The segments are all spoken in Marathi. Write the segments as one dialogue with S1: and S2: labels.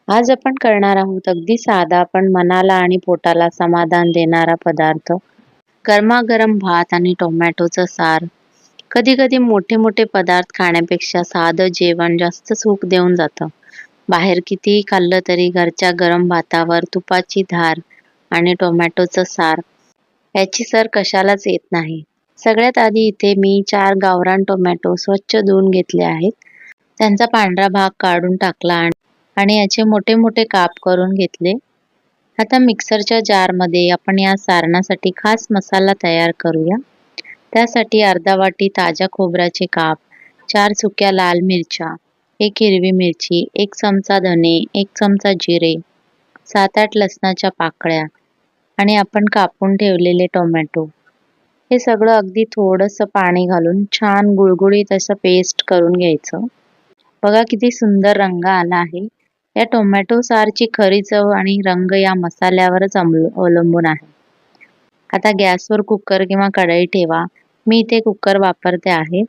S1: आज आपण करणार आहोत अगदी साधा पण मनाला आणि पोटाला समाधान देणारा पदार्थ. गरमागरम भात आणि टोमॅटोचं सार. कधी कधी मोठे मोठे पदार्थ खाण्यापेक्षा साधं जेवण जास्त सुख देऊन जातं. बाहेर कितीही खाल्लं तरी घरच्या गरम भातावर तुपाची धार आणि टोमॅटोचं सार याची सर कशालाच येत नाही. सगळ्यात आधी इथे मी 4 गावरान टोमॅटो स्वच्छ धुवून घेतले आहेत. त्यांचा पांढरा भाग काढून टाकला आणि याचे मोठे मोठे काप करून घेतले. आता मिक्सरच्या जारमध्ये आपण या सारणासाठी खास मसाला तयार करूया. त्यासाठी अर्धा वाटी ताज्या खोबऱ्याचे काप, 4 सुक्या लाल मिरच्या, 1 हिरवी मिरची, 1 चमचा धने, 1 चमचा जिरे, 7-8 लसणाच्या पाकळ्या आणि आपण कापून ठेवलेले टोमॅटो. हे सगळं अगदी थोडंसं पाणी घालून छान गुळगुळीत असं पेस्ट करून घ्यायचं. बघा किती सुंदर रंग आला आहे. या टोमॅटो सारची खरी चव आणि रंग या मसाल्यावरच अवलंबून आहे. आता गॅसवर कुकर किंवा कढई ठेवा. मी इथे कुकर वापरते आहे.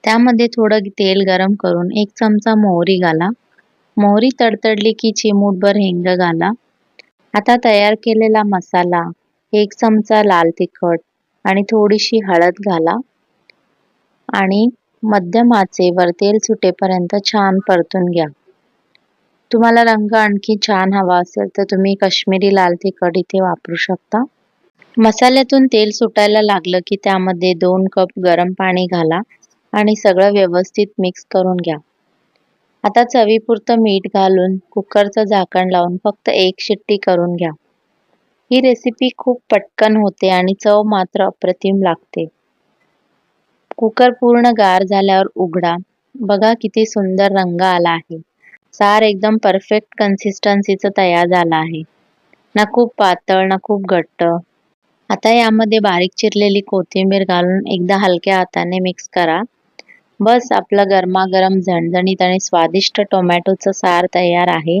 S1: त्यामध्ये थोडं तेल गरम करून 1 चमचा मोहरी घाला. मोहरी तडतडली की चिमूटभर हिंग घाला. आता तयार केलेला मसाला, 1 चमचा लाल तिखट आणि थोडीशी हळद घाला आणि मध्यम आचेवर तेल सुटेपर्यंत छान परतून घ्या. तुम्हाला रंग आणखी छान हवा असेल तर तुम्ही काश्मीरी लाल तिखट इथे वापरू शकता. मसाल्यातून तेल सुटायला लागलं की त्यामध्ये 2 कप गरम पाणी घाला आणि सगळं व्यवस्थित मिक्स करून घ्या. आता चवीपुरतं मीठ घालून कुकरचं झाकण लावून फक्त 1 शिट्टी करून घ्या. ही रेसिपी खूप पटकन होते आणि चव मात्र अप्रतिम लागते. कुकर पूर्ण गार झाल्यावर उघडा. बघा किती सुंदर रंग आला आहे. सार एकदम परफेक्ट कन्सिस्टन्सीचं तयार झालं आहे. ना खूप पातळ ना खूप घट्ट. आता यामध्ये बारीक चिरलेली कोथिंबीर घालून एकदा हलक्या हाताने मिक्स करा. बस आपलं गरमागरम झणझणीत आणि स्वादिष्ट टोमॅटोचं सार तयार आहे.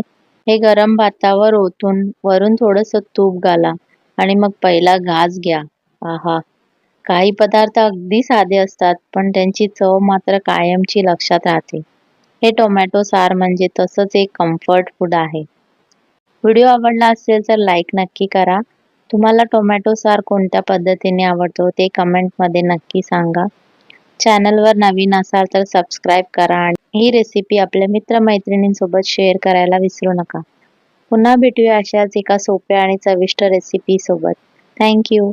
S1: हे गरम भातावर ओतून वरून थोडंसं तूप घाला आणि मग पहिला घास घ्या. आहा! काही पदार्थ अगदी साधे असतात पण त्यांची चव मात्र कायमची लक्षात राहते. हे टोमॅटो सार म्हणजे तसंच एक कम्फर्ट फूड आहे. व्हिडिओ आवडला असेल तर लाईक नक्की करा. तुम्हाला टोमॅटो सार कोणत्या पद्धतीने आवडतो ते कमेंटमध्ये नक्की सांगा. चॅनलवर नवीन असाल तर सबस्क्राईब करा आणि ही रेसिपी आपल्या मित्रमैत्रिणींसोबत शेअर करायला विसरू नका. पुन्हा भेटूया अशाच एका सोप्या आणि चविष्ट रेसिपीसोबत. Thank you.